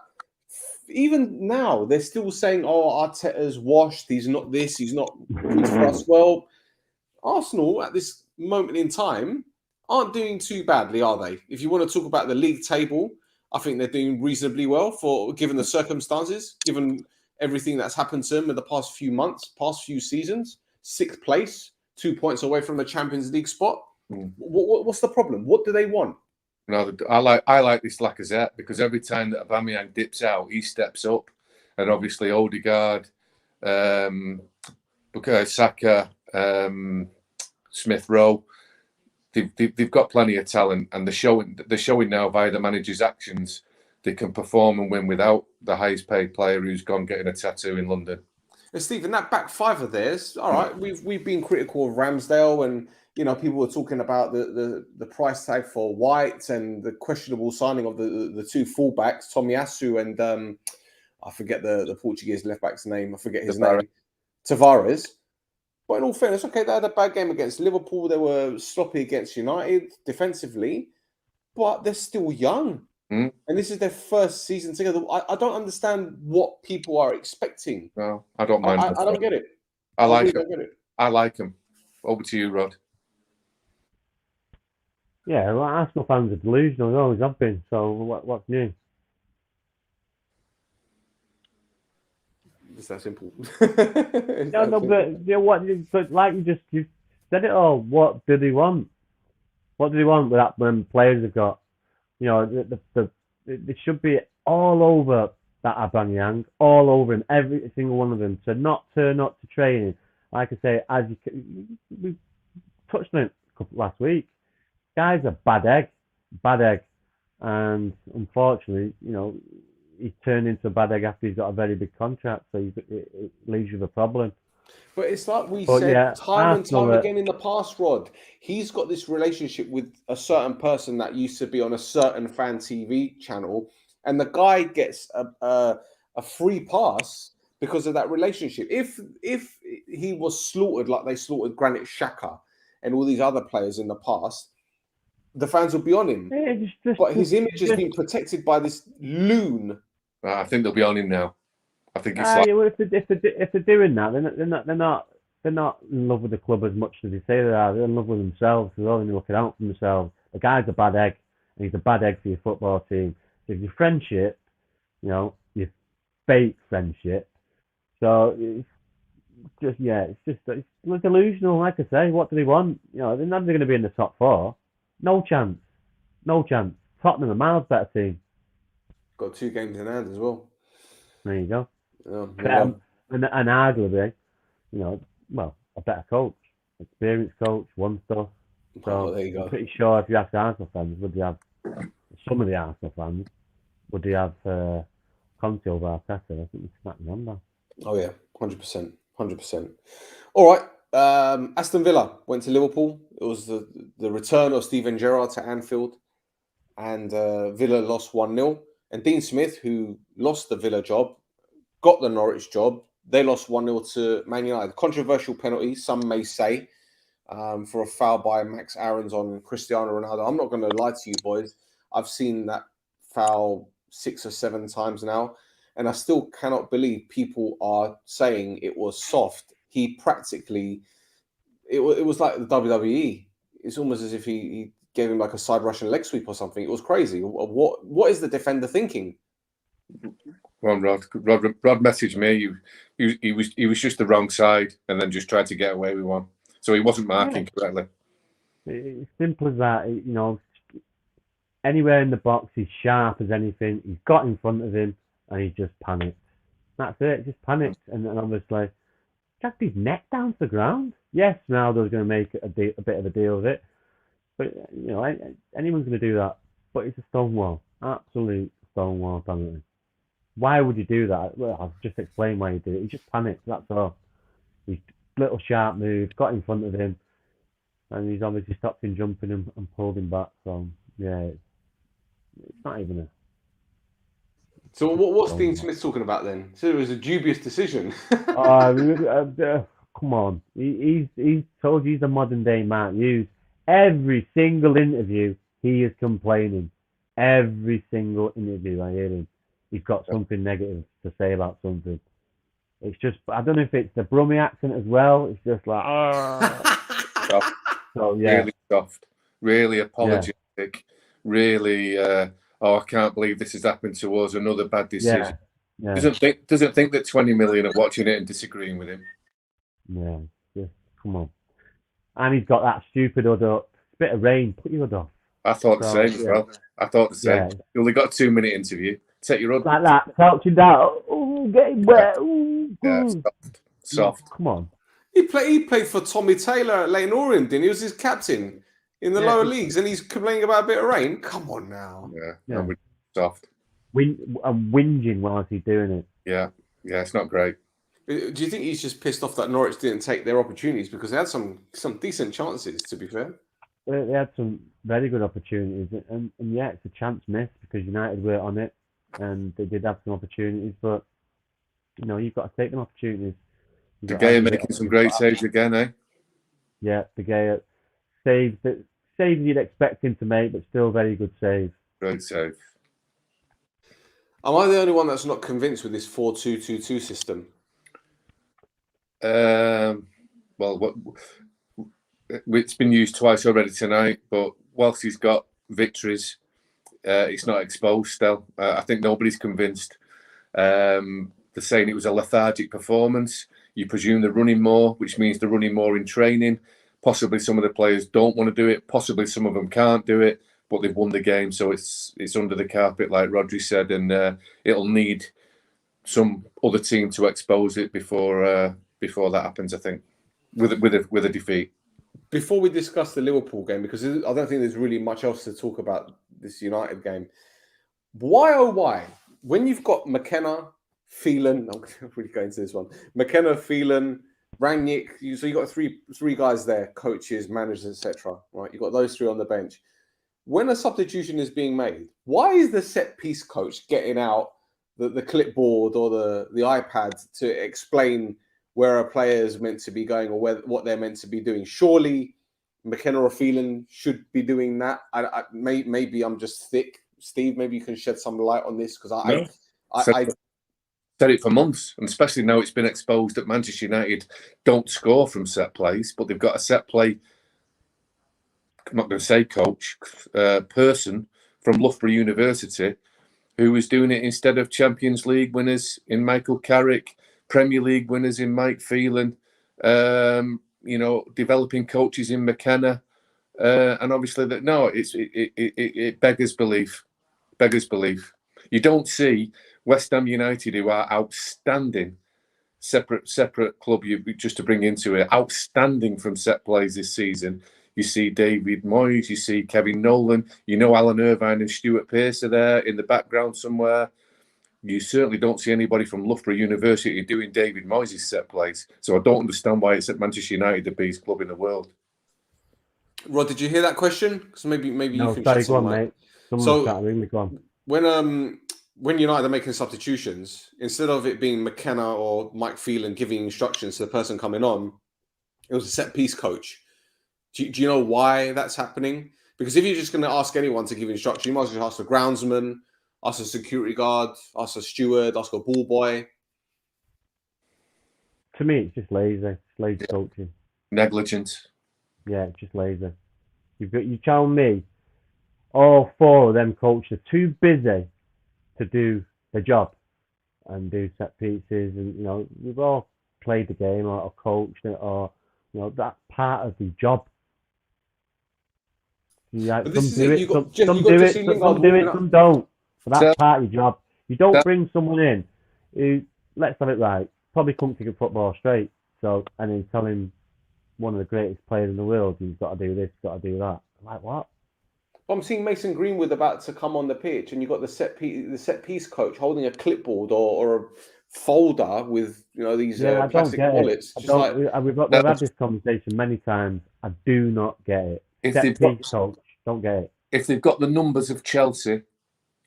Speaker 1: even now they're still saying, "Oh, Arteta's washed. He's not this. He's not good for us." Well, Arsenal at this moment in time aren't doing too badly, are they? If you want to talk about the league table, I think they're doing reasonably well given the circumstances, given everything that's happened to them in the past few months, past few seasons. 6th place, 2 points away from the Champions League spot. What's the problem? What do they want?
Speaker 2: No, I like this Lacazette because every time that Aubameyang dips out, he steps up, and obviously Odegaard, Bukayo Saka, Smith Rowe, they've got plenty of talent, and they're showing now via the manager's actions they can perform and win without the highest paid player who's gone getting a tattoo in London.
Speaker 1: And Stephen, that back five of theirs, all right. We've been critical of Ramsdale, and people were talking about the price tag for White and the questionable signing of the two fullbacks, Tomiyasu and I forget the Portuguese left back's name. I forget his name, Tavares. But in all fairness, okay, they had a bad game against Liverpool. They were sloppy against United defensively, but they're still young. And this is their first season together. I don't understand what people are expecting.
Speaker 2: No, I don't mind.
Speaker 1: I don't get it.
Speaker 2: I like him. I like him. Over to you, Rod.
Speaker 3: Yeah, well, Arsenal fans are delusional. They always have been. So what's new?
Speaker 1: It's that simple.
Speaker 3: But like you said it all. What do they want? What do they want with that when players have got? It should be all over that Aubameyang, all over him, every single one of them, to not turn up to training. Like I say, we touched on it last week. Guy's a bad egg, and unfortunately, he's turned into a bad egg after he's got a very big contract, so it leaves you with a problem.
Speaker 1: But it's like we said time and time again in the past, Rod. He's got this relationship with a certain person that used to be on a certain fan TV channel, and the guy gets a free pass because of that relationship. If he was slaughtered like they slaughtered Granit Xhaka and all these other players in the past, the fans would be on him. But his image has been protected by this loon.
Speaker 2: I think they'll be on him now. I think it's
Speaker 3: if they're doing that, they're not in love with the club as much as they say they are. They're in love with themselves. They're only looking out for themselves. The guy's a bad egg, and he's a bad egg for your football team. So if your friendship, your fake friendship. So it's delusional. Like I say, what do they want? They're never going to be in the top four. No chance. Tottenham, a miles better team.
Speaker 1: Got 2 games in hand as well.
Speaker 3: There you go.
Speaker 1: And
Speaker 3: arguably, a better coach, experienced coach, won stuff. So
Speaker 1: there you go.
Speaker 3: I'm pretty sure if you ask Arsenal fans, some of the Arsenal fans, would they have Conte over Arteta? I think we smacked them on that.
Speaker 1: Oh yeah, 100%. All right. Aston Villa went to Liverpool. It was the return of Steven Gerrard to Anfield, and Villa lost 1-0. And Dean Smith, who lost the Villa job, got the Norwich job. They lost 1-0 to Man United. Controversial penalty, some may say, for a foul by Max Aarons on Cristiano Ronaldo. I'm not going to lie to you, boys. I've seen that foul 6 or 7 times now, and I still cannot believe people are saying it was soft. He practically, it was like the WWE. It's almost as if he gave him like a side Russian leg sweep or something. It was crazy. What is the defender thinking?
Speaker 2: Rod messaged me. He was just the wrong side, and then just tried to get away with one. So he wasn't marking correctly.
Speaker 3: It's simple as that. Anywhere in the box, he's sharp as anything. He's got in front of him, and he just panicked. That's it. Just panicked, and obviously dragged his neck down to the ground. Yes, Ronaldo's going to make a bit of a deal of it. But, anyone's going to do that. But it's a stonewall. Absolute stonewall penalty. Why would you do that? Well, I've just explained why you did it. He just panicked, that's all. His little sharp move, got in front of him, and he's obviously stopped him jumping and pulled him back. So, yeah, it's not even a...
Speaker 1: So what's Dean Smith talking about then? So it was a dubious decision.
Speaker 3: Come on. He's told you he's a modern day Mark Hughes. Every single interview, he is complaining. Every single interview I hear him, he's got something negative to say about something. It's just, I don't know if it's the Brummie accent as well. It's just like,
Speaker 2: Soft.
Speaker 3: So, yeah.
Speaker 2: Really soft, really apologetic, really, I can't believe this has happened to us. Another bad decision.
Speaker 3: Yeah.
Speaker 2: Doesn't think that 20 million are watching it and disagreeing with him.
Speaker 3: Yeah, just come on. And he's got that stupid hood up. It's a bit of rain. Put your hood off.
Speaker 2: I thought the same as well. I thought the same.
Speaker 3: Yeah.
Speaker 2: You only got a 2-minute interview. Take your hood.
Speaker 3: Like that. Crouching down. Oh, getting wet. Ooh,
Speaker 2: Yeah,
Speaker 3: ooh.
Speaker 2: soft.
Speaker 3: Come on.
Speaker 1: He played for Tommy Taylor at Leighton Orient, didn't he? He was his captain in the lower leagues, and he's complaining about a bit of rain. Come on now.
Speaker 2: Yeah. Soft.
Speaker 3: I'm whinging whilst he's doing it.
Speaker 2: Yeah, it's not great.
Speaker 1: Do you think he's just pissed off that Norwich didn't take their opportunities, because they had some decent chances, to be fair?
Speaker 3: They had some very good opportunities, and yeah, it's a chance missed because United were on it, and they did have some opportunities, but you've got to take them opportunities.
Speaker 2: De Gea making some great saves again, eh?
Speaker 3: Yeah, De Gea saves you'd expect him to make, but still very good save.
Speaker 2: Great save.
Speaker 1: Am I the only one that's not convinced with this 4-2-2-2 system?
Speaker 2: Well, it's been used twice already tonight, but whilst he's got victories, it's not exposed still. I think nobody's convinced. They're saying it was a lethargic performance. You presume they're running more, which means they're running more in training. Possibly some of the players don't want to do it. Possibly some of them can't do it, but they've won the game, so it's under the carpet, like Rhodri said, and it'll need some other team to expose it before that happens. I think with a defeat.
Speaker 1: Before we discuss the Liverpool game, because I don't think there's really much else to talk about this United game. Why, oh why, when you've got McKenna, Phelan, I'm really going into this one. McKenna, Phelan, Rangnick, so you got three guys there, coaches, managers, etc. Right, you got those three on the bench. When a substitution is being made, why is the set piece coach getting out the clipboard or the iPad to explain where a player is meant to be going or what they're meant to be doing? Surely McKenna or Phelan should be doing that. Maybe I'm just thick. Steve, maybe you can shed some light on this, because I
Speaker 2: said it for months, and especially now it's been exposed that Manchester United don't score from set plays, but they've got a set play, I'm not going to say coach, person from Loughborough University who was doing it instead of Champions League winners in Michael Carrick, Premier League winners in Mike Phelan, developing coaches in McKenna, and obviously it beggars belief. You don't see West Ham United, who are outstanding, separate club, just to bring into it, outstanding from set plays this season. You see David Moyes, you see Kevin Nolan, Alan Irvine and Stuart Pearce are there in the background somewhere. You certainly don't see anybody from Loughborough University doing David Moyes' set plays. So I don't understand why it's at Manchester United, the biggest club in the world.
Speaker 1: Rod, did you hear that question? Because maybe
Speaker 3: no,
Speaker 1: you can
Speaker 3: sorry,
Speaker 1: shed some
Speaker 3: light. Mate. Go on.
Speaker 1: When United are making substitutions, instead of it being McKenna or Mike Phelan giving instructions to the person coming on, it was a set piece coach. Do you know why that's happening? Because if you're just going to ask anyone to give instructions, you might as well ask a groundsman, ask a security guard, ask a steward, ask a ball boy.
Speaker 3: To me, it's just lazy. It's lazy coaching.
Speaker 2: Negligence.
Speaker 3: Yeah, it's just lazy. You tell me all four of them coaches are too busy to do the job and do set pieces, and we've all played the game or coached it, or that's part of the job. Some do it, some don't. But that's part of your job. You don't bring someone in who, let's have it right, probably couldn't kick a football straight. So, and then tell him one of the greatest players in the world, he's got to do this, got to do that. I'm like, what?
Speaker 1: I'm seeing Mason Greenwood about to come on the pitch, and you've got the set piece coach holding a clipboard or a folder with these plastic wallets.
Speaker 3: We've had this conversation many times. I do not get it. Coach, don't get it.
Speaker 2: If they've got the numbers of Chelsea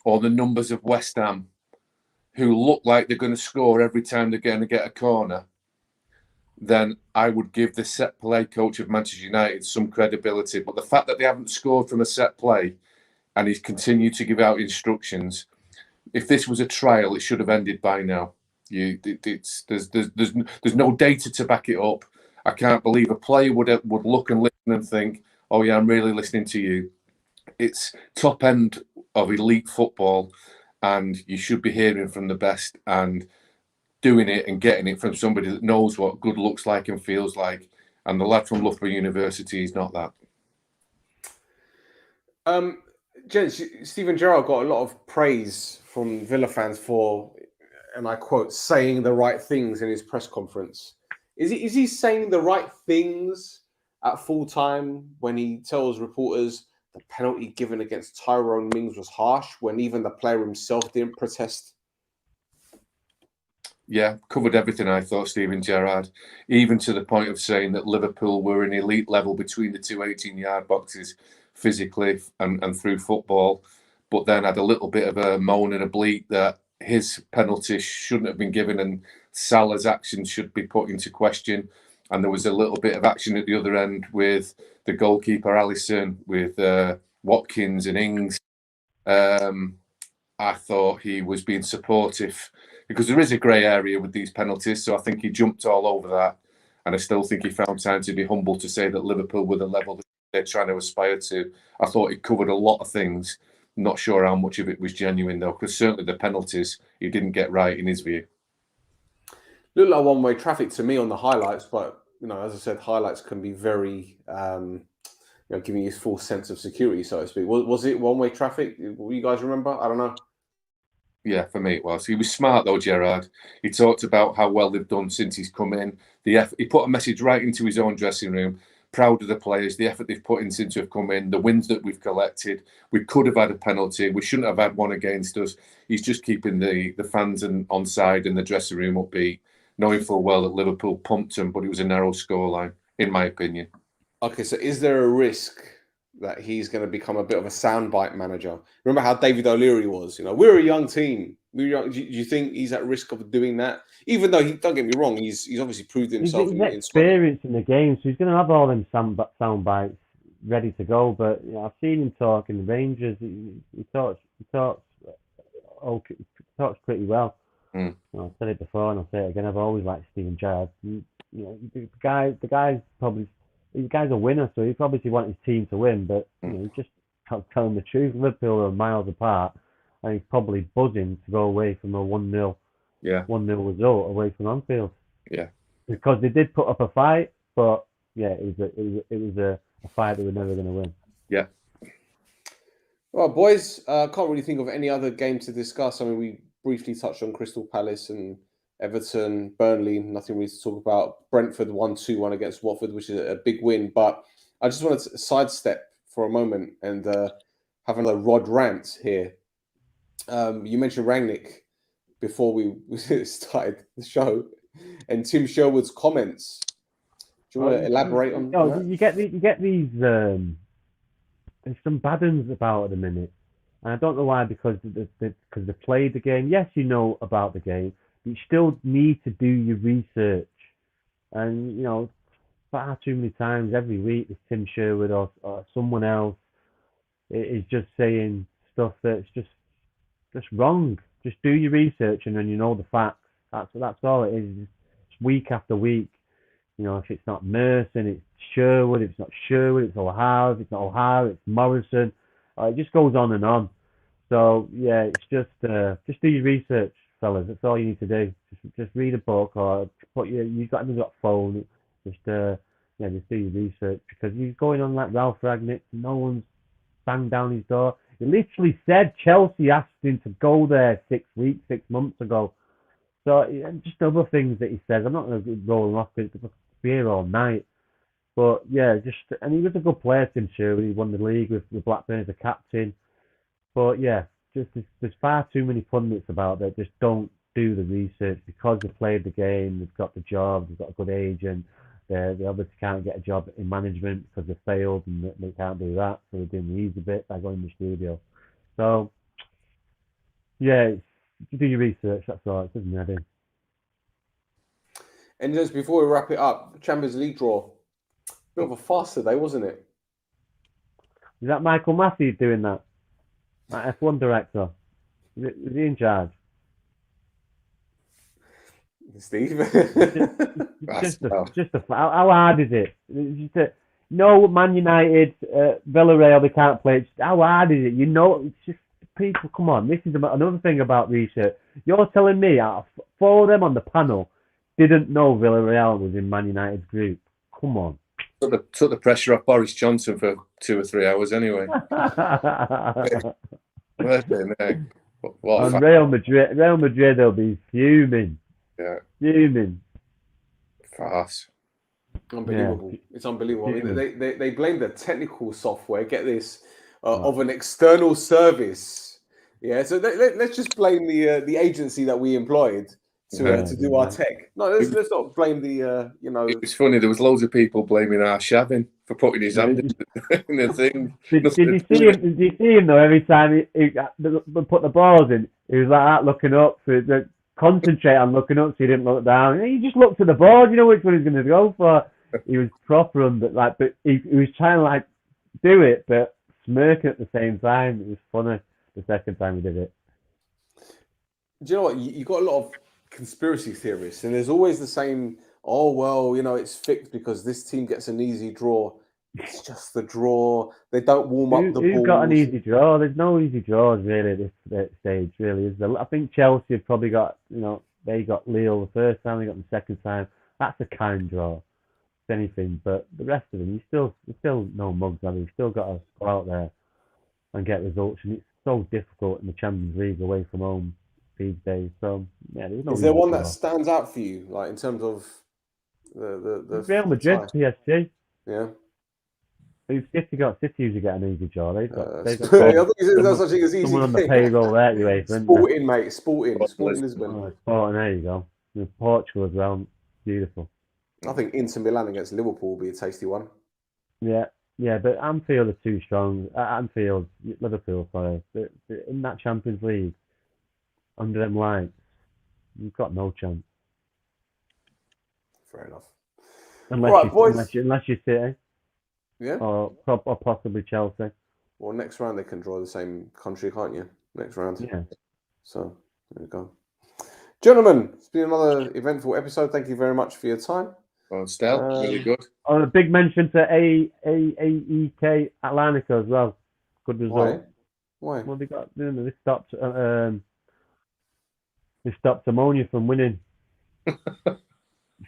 Speaker 2: or the numbers of West Ham, who look like they're going to score every time they're going to get a corner, then I would give the set play coach of Manchester United some credibility. But the fact that they haven't scored from a set play and he's continued to give out instructions, if this was a trial, it should have ended by now. There's no data to back it up. I can't believe a player would look and listen and think, oh yeah, I'm really listening to you. It's top end of elite football, and you should be hearing from the best and doing it and getting it from somebody that knows what good looks like and feels like. And the lad from Loughborough University is not that.
Speaker 1: Gents, Steven Gerrard got a lot of praise from Villa fans for, and I quote, saying the right things in his press conference. Is he saying the right things at full time when he tells reporters the penalty given against Tyrone Mings was harsh when even the player himself didn't protest?
Speaker 2: Yeah, covered everything, I thought, Steven Gerrard, even to the point of saying that Liverpool were an elite level between the two 18-yard boxes physically and through football, but then had a little bit of a moan and a bleat that his penalty shouldn't have been given and Salah's actions should be put into question. And there was a little bit of action at the other end with the goalkeeper, Alisson, with Watkins and Ings. I thought he was being supportive because there is a grey area with these penalties. So I think he jumped all over that. And I still think he found time to be humble to say that Liverpool were the level that they're trying to aspire to. I thought he covered a lot of things. Not sure how much of it was genuine, though, because certainly the penalties he didn't get right in his view.
Speaker 1: Looked like one-way traffic to me on the highlights, but, as I said, highlights can be very, giving you a full sense of security, so to speak. Was it one-way traffic? You guys remember? I don't know.
Speaker 2: Yeah, for me it was. He was smart though, Gerrard. He talked about how well they've done since he's come in. He put a message right into his own dressing room. Proud of the players, the effort they've put in since we've come in, the wins that we've collected. We could have had a penalty. We shouldn't have had one against us. He's just keeping the fans on side and the dressing room upbeat, knowing full well that Liverpool pumped him, but it was a narrow scoreline, in my opinion.
Speaker 1: Okay, so is there a risk that he's going to become a bit of a soundbite manager? Remember how David O'Leary was? We're a young team. Do you think he's at risk of doing that? Even though don't get me wrong, he's obviously proved himself.
Speaker 3: He's experienced in the game, so he's going to have all them sound bites ready to go. But I've seen him talk in the Rangers. He talks pretty well.
Speaker 2: Mm.
Speaker 3: I've said it before and I'll say it again. I've always liked Steven Gerrard. The guy's a winner, so he obviously wants his team to win. But he's just telling the truth. Liverpool are miles apart, and he's probably buzzing to go away from a 1-0 result away from Anfield.
Speaker 2: Yeah,
Speaker 3: because they did put up a fight, but it was a fight they were never going to win.
Speaker 2: Yeah.
Speaker 1: Well, boys, can't really think of any other game to discuss. I mean, we briefly touched on Crystal Palace and Everton, Burnley, nothing really to talk about. Brentford 1-2 against Watford, which is a big win. But I just wanted to sidestep for a moment and have another Rod rant here. You mentioned Rangnick before we started the show, and Tim Sherwood's comments. Do you want to elaborate on that?
Speaker 3: You get these. There's some bad ones about at the minute, and I don't know why. Because they played the game. Yes, you know about the game. You still need to do your research, and far too many times every week, this Tim Sherwood or someone else is just saying stuff that's just wrong. Just do your research, and then you know the facts. That's all it is. It's week after week. If it's not Merson, it's Sherwood. If it's not Sherwood, it's O'Hara. If it's not O'Hara, it's Morrison. It just goes on and on. So yeah, it's just do your research, fellas. That's all you need to do. Just read a book or you've got a phone. Just do your research, because he's going on like Ralph Ragnick. No one's banged down his door. He literally said Chelsea asked him to go there 6 months ago. So just other things that he says. I'm not going to roll him off because we'll be here all night. But yeah, and he was a good player, Tim Sherwood. He won the league with Blackburn as a captain. But yeah, there's far too many pundits about that just don't do the research because they played the game, they've got the job, they've got a good agent. They obviously can't get a job in management because they failed and they can't do that. So they're doing the easy bit by going to the studio. So yeah, do your research. That's all. It doesn't matter.
Speaker 1: And just before we wrap it up, Champions League draw. Bit of a farce today, wasn't it?
Speaker 3: Is that Michael Matthews doing that? That F1 director? Is he in charge?
Speaker 1: Steve?
Speaker 3: How hard is it? Man United, Villarreal, they can't play. How hard is it? It's just people. Come on, this is another thing about research. You're telling me four of them on the panel didn't know Villarreal was in Man United's group? come on.
Speaker 2: Took the pressure off Boris Johnson for 2 or 3 hours anyway.
Speaker 3: And Real Madrid, they'll be fuming.
Speaker 2: Yeah.
Speaker 3: Fuming.
Speaker 2: Farce.
Speaker 1: Unbelievable.
Speaker 3: Yeah.
Speaker 1: It's unbelievable. I
Speaker 3: Yeah.
Speaker 1: mean, they blame the technical software, get this, of an external service. Yeah, so let's just blame the agency that we employed to do our tech. No, let's not blame the,
Speaker 2: It was funny, there was loads of people blaming Arshavin for putting his hand in the thing.
Speaker 3: Did you see him though? Every time he put the balls in, he was like that, looking up. So concentrate on looking up, so he didn't look down. He just looked at the ball. You know which one he's going to go for. He was proper under, but he was trying to do it, but smirking at the same time. It was funny the second time he did it.
Speaker 1: Do you know what? You got a lot of conspiracy theorists, and there's always the same. Oh well, it's fixed because this team gets an easy draw. It's just the draw. They don't warm up the balls.
Speaker 3: Who got an easy draw? There's no easy draws really at this stage. Really, is there? I think Chelsea have probably got. They got Lille the first time. They got them the second time. That's a kind draw, if anything. But the rest of them, you still no mugs. You still got to go out there and get results. And it's so difficult in the Champions League away from home these days. So yeah, there's no.
Speaker 1: Is there one that stands out for you, like in terms of the
Speaker 3: Real Madrid, PSG?
Speaker 1: Yeah.
Speaker 3: City usually get an easy draw. They've got
Speaker 1: I think there's such thing as easy.
Speaker 3: Someone on the payroll there, UEFA.
Speaker 1: Sporting, mate. Sporting Lisbon.
Speaker 3: Sporting, there you go. And Portugal as well. Beautiful.
Speaker 1: I think Inter Milan against Liverpool will be a tasty one.
Speaker 3: Yeah, but Anfield are too strong. Liverpool, sorry. In that Champions League, under them lights, you've got no chance.
Speaker 1: Fair enough.
Speaker 3: Unless you City.
Speaker 1: Yeah.
Speaker 3: Or possibly Chelsea.
Speaker 1: Well, next round they can draw the same country, can't you? Next round.
Speaker 3: Yeah.
Speaker 1: So there you go. Gentlemen, it's been another eventful episode. Thank you very much for your time.
Speaker 2: Well, Stel, really good.
Speaker 3: A big mention to AEK Atlantica as well. Good result.
Speaker 1: Why?
Speaker 3: Well, they stopped Ammonia from winning.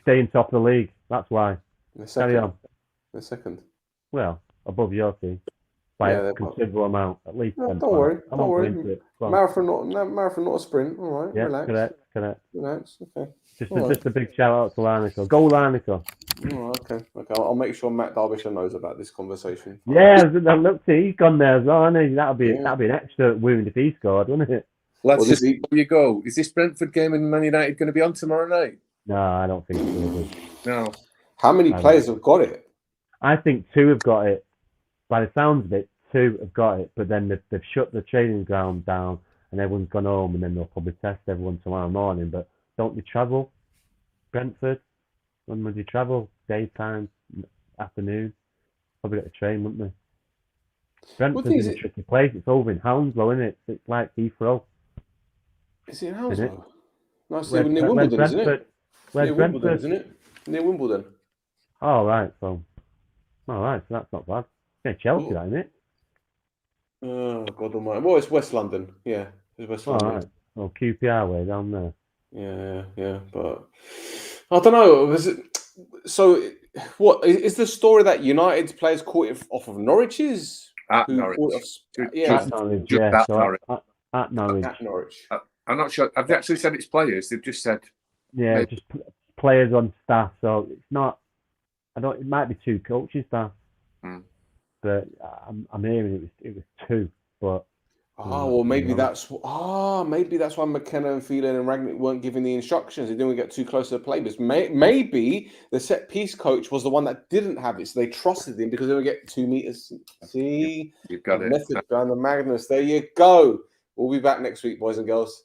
Speaker 3: Staying top of the league. That's why. Carry on.
Speaker 1: The second.
Speaker 3: Well, above your team by a considerable amount, at least.
Speaker 1: No, don't worry. Marathon, not a sprint. All right.
Speaker 3: Yeah,
Speaker 1: relax.
Speaker 3: Correct.
Speaker 1: Relax. Okay.
Speaker 3: Just a big shout out to Larnaca. Go Larnaca.
Speaker 1: Oh, okay. I'll make sure Matt Derbyshire knows about this conversation.
Speaker 3: Yeah, look, he's gone there as well, hasn't he? That'll be an extra wound if he scored, wouldn't it?
Speaker 2: Let's just before you go. Is this Brentford game in Man United going to be on tomorrow night?
Speaker 3: No, I don't think so.
Speaker 2: No.
Speaker 1: How many players have got it?
Speaker 3: I think 2 have got it. By the sounds of it, 2 have got it, but then they've shut the training ground down and everyone's gone home, and then they'll probably test everyone tomorrow morning. But don't they travel? Brentford? When would you travel? Daytime? Afternoon? Probably get a train, wouldn't they? Brentford is a tricky place. It's over in Hounslow, isn't it? It's like Heathrow.
Speaker 1: Is it in Hounslow? Nice near Wimbledon, isn't it?
Speaker 3: Where's Brentford?
Speaker 1: Isn't it? Near Wimbledon.
Speaker 3: Oh, right. So that's not bad. Yeah, Chelsea, that, isn't it?
Speaker 1: Oh, God almighty. Well, it's West London. Yeah, it's West London.
Speaker 3: Right. Well, QPR way down there.
Speaker 1: Yeah. But I don't know. So, what is the story that United's players caught it off of Norwich's?
Speaker 2: At Norwich.
Speaker 3: At Norwich, At Norwich.
Speaker 2: I'm not sure. Have they actually said it's players? They've just said...
Speaker 3: Yeah, just players on staff. So it's not... It might be 2 coaching staff. But I'm hearing it was 2. But...
Speaker 1: maybe that's why McKenna and Phelan and Ragnick weren't giving the instructions. They didn't get too close to the players. Maybe the set piece coach was the one that didn't have it, so they trusted him because they would get 2 meters. See,
Speaker 2: you've got it.
Speaker 1: Method behind the madness. There you go. We'll be back next week, boys and girls.